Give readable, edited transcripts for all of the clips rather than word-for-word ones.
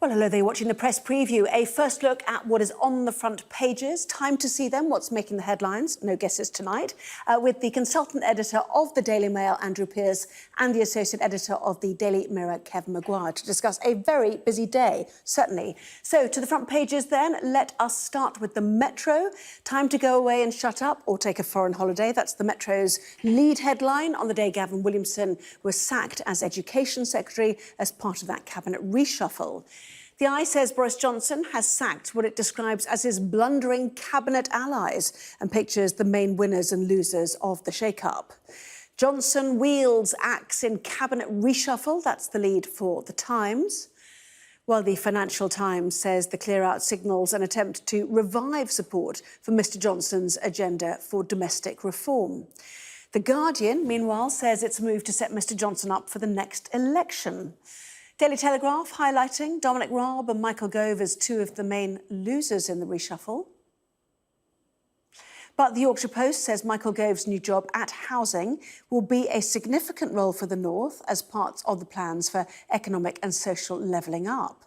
Well, hello there, watching the press preview. A first look at what is on the front pages. Time to see them, what's making the headlines. No guesses tonight. With the consultant editor of the Daily Mail, Andrew Pearce, and the associate editor of the Daily Mirror, Kev Maguire, to discuss a very busy day, certainly. So, to the front pages then, let us start with the Metro. Time to go away and shut up or take a foreign holiday. That's the Metro's lead headline on the day Gavin Williamson was sacked as Education Secretary as part of that cabinet reshuffle. The Eye says Boris Johnson has sacked what it describes as his blundering cabinet allies and pictures the main winners and losers of the shake-up. Johnson wields axe in cabinet reshuffle. That's the lead for The Times. While the Financial Times says the clear-out signals an attempt to revive support for Mr Johnson's agenda for domestic reform. The Guardian, meanwhile, says it's a move to set Mr Johnson up for the next election. Daily Telegraph highlighting Dominic Raab and Michael Gove as two of the main losers in the reshuffle. But the Yorkshire Post says Michael Gove's new job at Housing will be a significant role for the North as part of the plans for economic and social levelling up.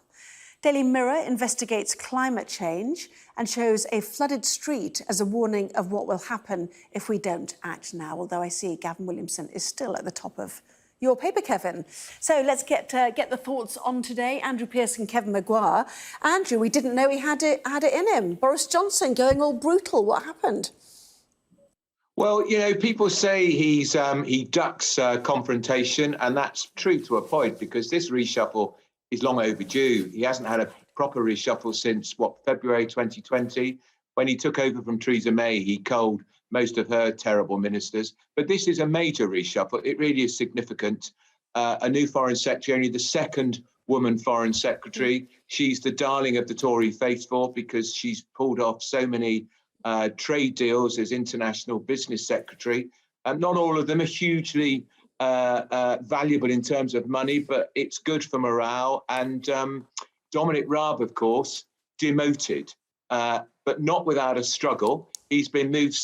Daily Mirror investigates climate change and shows a flooded street as a warning of what will happen if we don't act now, although I see Gavin Williamson is still at the top of your paper, Kevin. So let's get the thoughts on today. Andrew Pearce and Kevin Maguire. Andrew, we didn't know he had it in him. Boris Johnson going all brutal. What happened? Well, you know, people say he ducks confrontation, and that's true to a point because this reshuffle is long overdue. He hasn't had a proper reshuffle since, February 2020. When he took over from Theresa May, he culled most of her terrible ministers. But this is a major reshuffle. It really is significant. A new foreign secretary, only the second woman foreign secretary. She's the darling of the Tory faithful because she's pulled off so many trade deals as international business secretary. Not all of them are hugely valuable in terms of money, but it's good for morale. And Dominic Raab, of course, demoted, but not without a struggle. He's been moved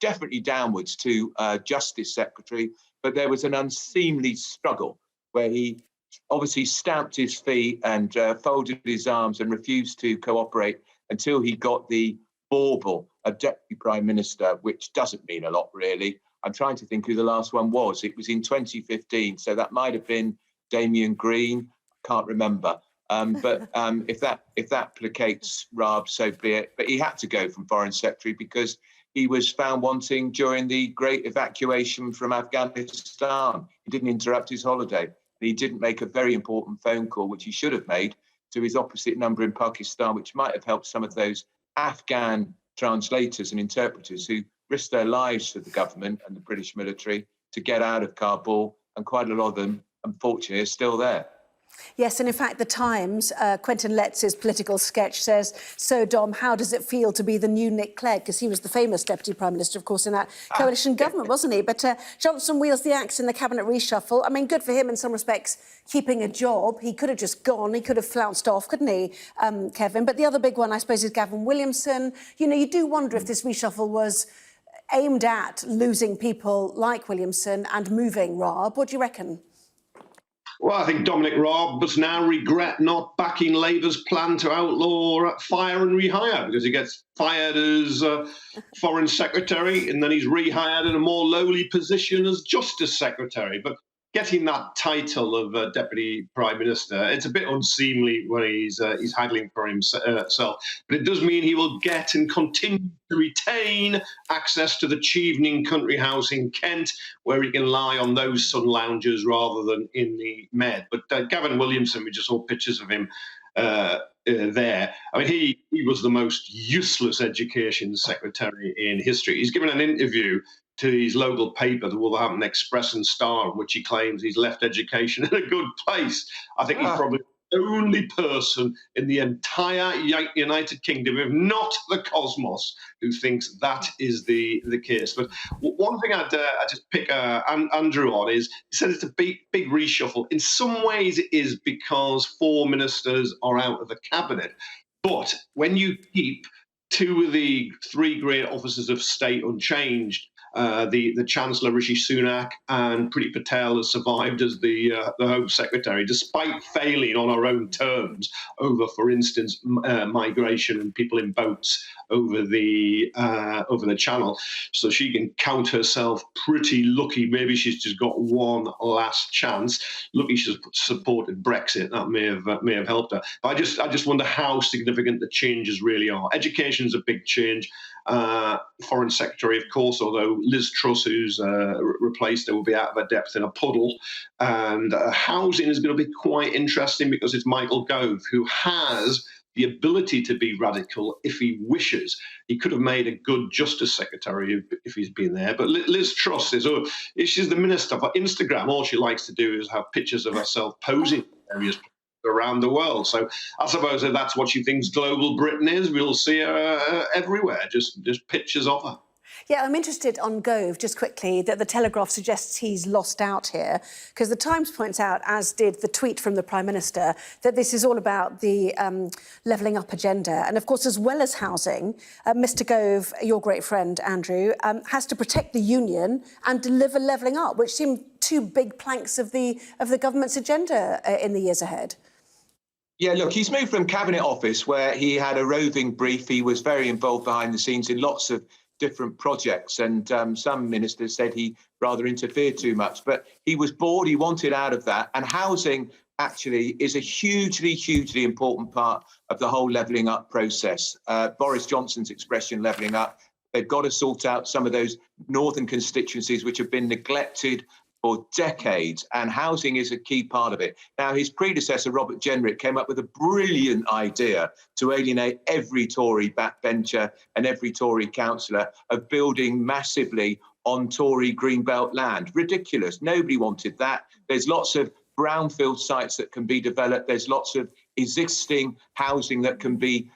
definitely downwards to Justice Secretary, but there was an unseemly struggle where he obviously stamped his feet and folded his arms and refused to cooperate until he got the bauble of Deputy Prime Minister, which doesn't mean a lot, really. I'm trying to think who the last one was. It was in 2015, so that might have been Damien Green. Can't remember. But if that placates Raab, so be it. But he had to go from Foreign Secretary because he was found wanting during the great evacuation from Afghanistan. He didn't interrupt his holiday. He didn't make a very important phone call, which he should have made, to his opposite number in Pakistan, which might have helped some of those Afghan translators and interpreters who risked their lives for the government and the British military to get out of Kabul. And quite a lot of them, unfortunately, are still there. Yes, and in fact, The Times, Quentin Letz's political sketch says, so, Dom, how does it feel to be the new Nick Clegg? Because he was the famous Deputy Prime Minister, of course, in that coalition government, wasn't he? But Johnson wields the axe in the cabinet reshuffle. I mean, good for him in some respects, keeping a job. He could have just gone. He could have flounced off, couldn't he, Kevin? But the other big one, I suppose, is Gavin Williamson. You know, you do wonder if this reshuffle was aimed at losing people like Williamson and moving Raab. What do you reckon? Well, I think Dominic Raab must now regret not backing Labour's plan to outlaw fire and rehire, because he gets fired as Foreign Secretary and then he's rehired in a more lowly position as Justice Secretary. But getting that title of Deputy Prime Minister, it's a bit unseemly when he's haggling for himself. But it does mean he will get and continue to retain access to the Chevening country house in Kent, where he can lie on those sun lounges rather than in the Med. But Gavin Williamson, we just saw pictures of him there. I mean, he was the most useless education secretary in history. He's given an interview to his local paper, the Wolverhampton Express and Star, in which he claims he's left education in a good place. I think he's probably the only person in the entire United Kingdom, if not the cosmos, who thinks that is the case. But one thing I just pick Andrew on is, he said it's a big reshuffle. In some ways it is because 4 ministers are out of the cabinet. But when you keep 2 of the 3 great officers of state unchanged, The Chancellor, Rishi Sunak, and Priti Patel has survived as the Home Secretary, despite failing on her own terms over, for instance, migration and people in boats over the Channel. So she can count herself pretty lucky. Maybe she's just got one last chance. Lucky she's supported Brexit. That may have helped her. But I just wonder how significant the changes really are. Education is a big change. Foreign Secretary, of course, although Liz Truss, who's replaced her, will be out of her depth in a puddle. And housing is going to be quite interesting because it's Michael Gove, who has the ability to be radical if he wishes. He could have made a good Justice Secretary if he's been there. But Liz Truss she's the minister for Instagram. All she likes to do is have pictures of herself posing in various places around the world. So I suppose if that's what she thinks global Britain is, we'll see her everywhere, just pictures of her. Yeah, I'm interested on Gove, just quickly, that the Telegraph suggests he's lost out here, because the Times points out, as did the tweet from the Prime Minister, that this is all about the levelling up agenda. And of course, as well as housing, Mr Gove, your great friend, Andrew, has to protect the union and deliver levelling up, which seem two big planks of the government's agenda in the years ahead. Yeah, look, he's moved from Cabinet Office, where he had a roving brief. He was very involved behind the scenes in lots of different projects, and some ministers said he rather interfered too much. But he was bored, he wanted out of that. And housing actually is a hugely, hugely important part of the whole levelling up process. Boris Johnson's expression, levelling up, they've got to sort out some of those northern constituencies which have been neglected for decades, and housing is a key part of it. Now, his predecessor, Robert Jenrick, came up with a brilliant idea to alienate every Tory backbencher and every Tory councillor of building massively on Tory Greenbelt land. Ridiculous. Nobody wanted that. There's lots of brownfield sites that can be developed. There's lots of existing housing that can be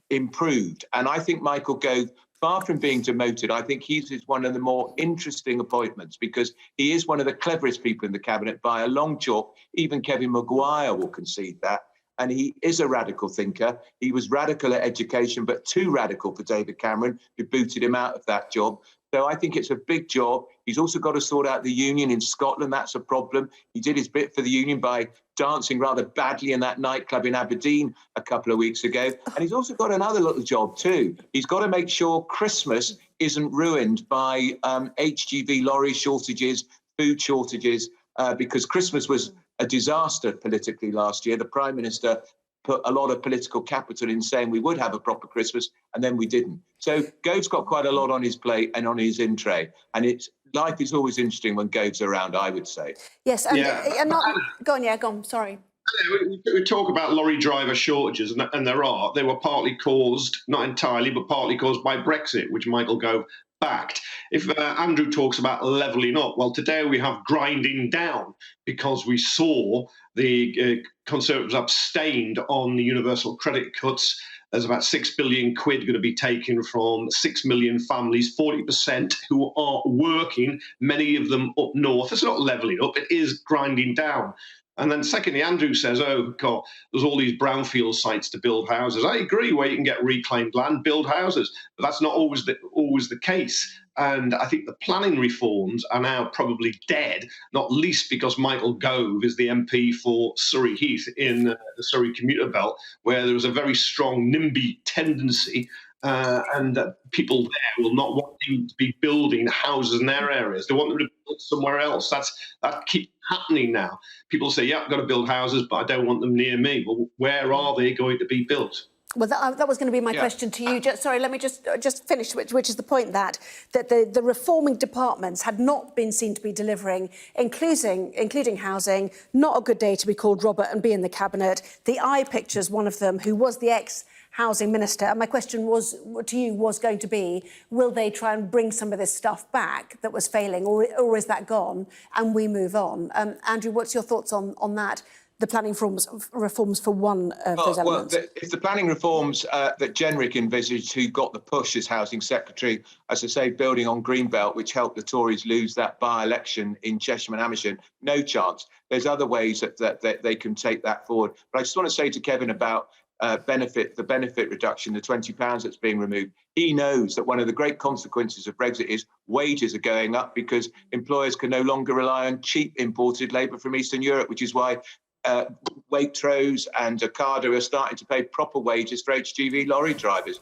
improved. And I think Michael Gove, far from being demoted, I think he's one of the more interesting appointments, because he is one of the cleverest people in the cabinet by a long chalk. Even Kevin Maguire will concede that. And he is a radical thinker. He was radical at education, but too radical for David Cameron, who booted him out of that job. So I think it's a big job. He's also got to sort out the union in Scotland. That's a problem. He did his bit for the union by dancing rather badly in that nightclub in Aberdeen a couple of weeks ago. And he's also got another little job too. He's got to make sure Christmas isn't ruined by HGV lorry shortages, food shortages, because Christmas was a disaster politically last year. The Prime Minister put a lot of political capital in saying we would have a proper Christmas, and then we didn't. So Gove's got quite a lot on his plate and on his in tray. And life is always interesting when Gove's around, I would say. Yes, and go on, sorry. We talk about lorry driver shortages, and they were partly caused, not entirely, but partly caused by Brexit, which Michael Gove backed. If Andrew talks about levelling up, well, today we have grinding down, because we saw the Conservatives abstained on the universal credit cuts. There's about £6 billion going to be taken from 6 million families, 40% who are working, many of them up north. It's not levelling up, it is grinding down. And then secondly, Andrew says, oh, God, there's all these brownfield sites to build houses. I agree, where you can get reclaimed land, build houses. But that's not always the case. And I think the planning reforms are now probably dead, not least because Michael Gove is the MP for Surrey Heath in the Surrey commuter belt, where there was a very strong NIMBY tendency. And people there will not want them to be building houses in their areas. They want them to build somewhere else. That keeps happening now. People say, yeah, I've got to build houses, but I don't want them near me. Well, where are they going to be built? Well, that was going to be my question to you. Sorry, let me just finish, which is the point that the reforming departments had not been seen to be delivering, including housing. Not a good day to be called Robert and be in the cabinet. The eye pictures, one of them, who was the ex-housing minister. And my question to you was going to be, will they try and bring some of this stuff back that was failing, or is that gone and we move on? Andrew, what's your thoughts on that? The planning reforms for one of those elements. Well, if the planning reforms that Jenrick envisaged, who got the push as Housing Secretary, as I say, building on Greenbelt, which helped the Tories lose that by-election in Chesham and Amersham, no chance. There's other ways that they can take that forward. But I just want to say to Kevin about the benefit reduction, the £20 that's being removed. He knows that one of the great consequences of Brexit is wages are going up because employers can no longer rely on cheap imported labour from Eastern Europe, which is why Waitrose and Ocado are starting to pay proper wages for HGV lorry drivers,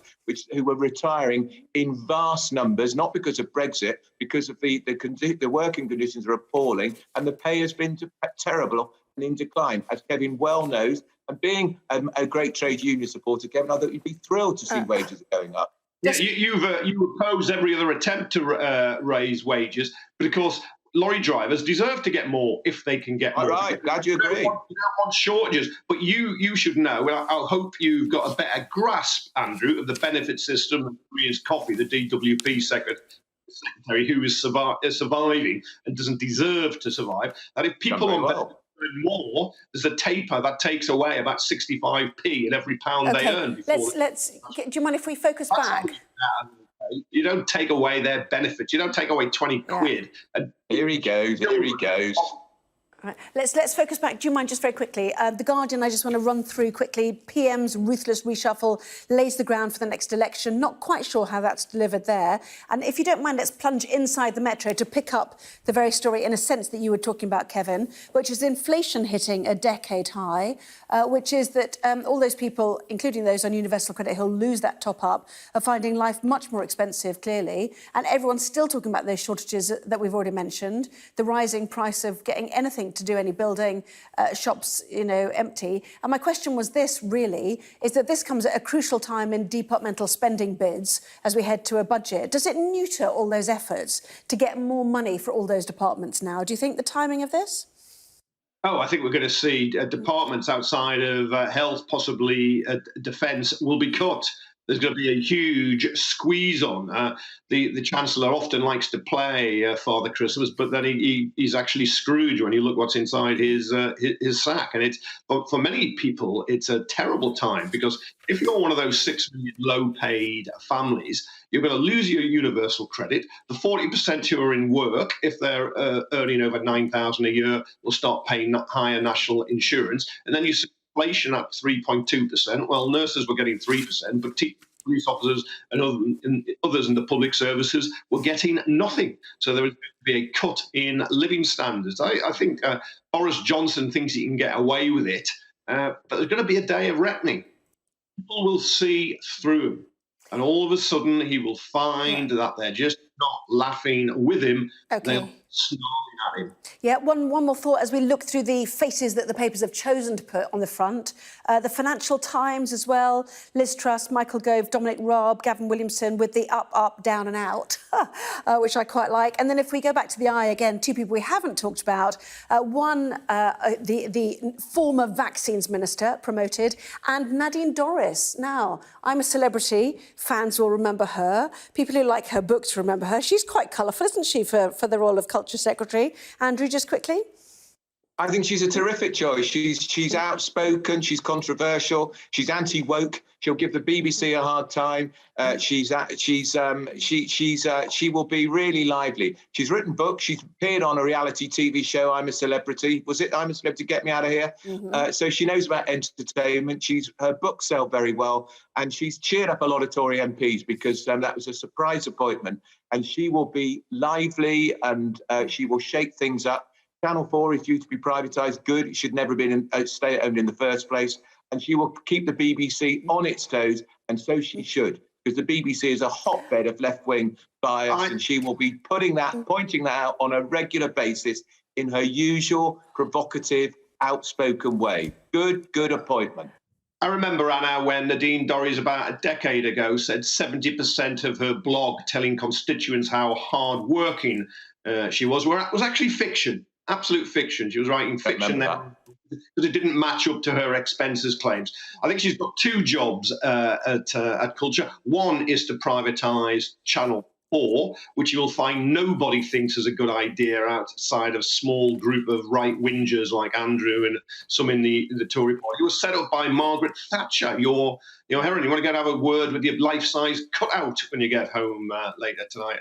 who were retiring in vast numbers, not because of Brexit, because of the working conditions are appalling, and the pay has been terrible and in decline, as Kevin well knows. And being a great trade union supporter, Kevin, I thought you'd be thrilled to see wages going up. Yeah, you oppose every other attempt to raise wages, but of course, lorry drivers deserve to get more if they can get more. All right, glad you agree. You don't want shortages, but you should know, and I hope you've got a better grasp, Andrew, of the benefit system than Korea's Coffee, the DWP secretary, who is surviving and doesn't deserve to survive. That if people on benefit more, there's a taper that takes away about 65p in every pound they earn. Let's. Do you mind if we focus back? You don't take away their benefits. You don't take away 20 quid. And here he goes. Right. Let's focus back. Do you mind just very quickly? The Guardian, I just want to run through quickly. PM's ruthless reshuffle lays the ground for the next election. Not quite sure how that's delivered there. And if you don't mind, let's plunge inside the Metro to pick up the very story in a sense that you were talking about, Kevin, which is inflation hitting a decade high, which is that all those people, including those on universal credit who'll lose that top up, are finding life much more expensive, clearly. And everyone's still talking about those shortages that we've already mentioned, the rising price of getting anything to do any building, shops, empty. And my question was this, really, is that this comes at a crucial time in departmental spending bids as we head to a budget. Does it neuter all those efforts to get more money for all those departments now? Do you think the timing of this? Oh, I think we're going to see departments outside of health, possibly defence, will be cut. There's going to be a huge squeeze on. The Chancellor often likes to play Father Christmas, but then he's actually Scrooge when you look what's inside his sack. And but for many people, it's a terrible time, because if you're one of those 6 million low-paid families, you're going to lose your universal credit. The 40% who are in work, if they're earning over £9,000 a year, will start paying higher national insurance. And then you see inflation at 3.2%. Well, nurses were getting 3%, but police officers and others in the public services were getting nothing. So there was going to be a cut in living standards. I think Boris Johnson thinks he can get away with it, but there's going to be a day of reckoning. People will see through him, and all of a sudden he will find that they're just not laughing with him. They'll snarling at him. Yeah, one more thought as we look through the faces that the papers have chosen to put on the front. The Financial Times as well, Liz Truss, Michael Gove, Dominic Raab, Gavin Williamson with the up, up, down and out, which I quite like. And then if we go back to the eye again, two people we haven't talked about. One, the former vaccines minister promoted, and Nadine Dorries. Now, I'm a celebrity. Fans will remember her. People who like her books remember her. She's quite colourful, isn't she, for the role of Culture Secretary? Andrew, just quickly. I think she's a terrific choice. She's outspoken. She's controversial. She's anti-woke. She'll give the BBC a hard time. She will be really lively. She's written books. She's appeared on a reality TV show, I'm a Celebrity. Was it I'm a Celebrity? Get Me Out of Here. So she knows about entertainment. Her books sell very well, and she's cheered up a lot of Tory MPs because that was a surprise appointment. And she will be lively, and she will shake things up. Channel 4 is due to be privatised. Good. It should never have been state-owned in the first place. And she will keep the BBC on its toes, and so she should, because the BBC is a hotbed of left-wing bias, and she will be pointing that out on a regular basis in her usual provocative, outspoken way. Good appointment. I remember, Anna, when Nadine Dorries about a decade ago said 70% of her blog telling constituents how hard-working she was actually fiction. Absolute fiction. She was writing fiction then because it didn't match up to her expenses claims. I think she's got two jobs at Culture. One is to privatise Channel 4, which you'll find nobody thinks is a good idea outside of a small group of right-wingers like Andrew and some in the Tory party. It was set up by Margaret Thatcher, your heroine. You want to go and have a word with your life-size cutout when you get home later tonight.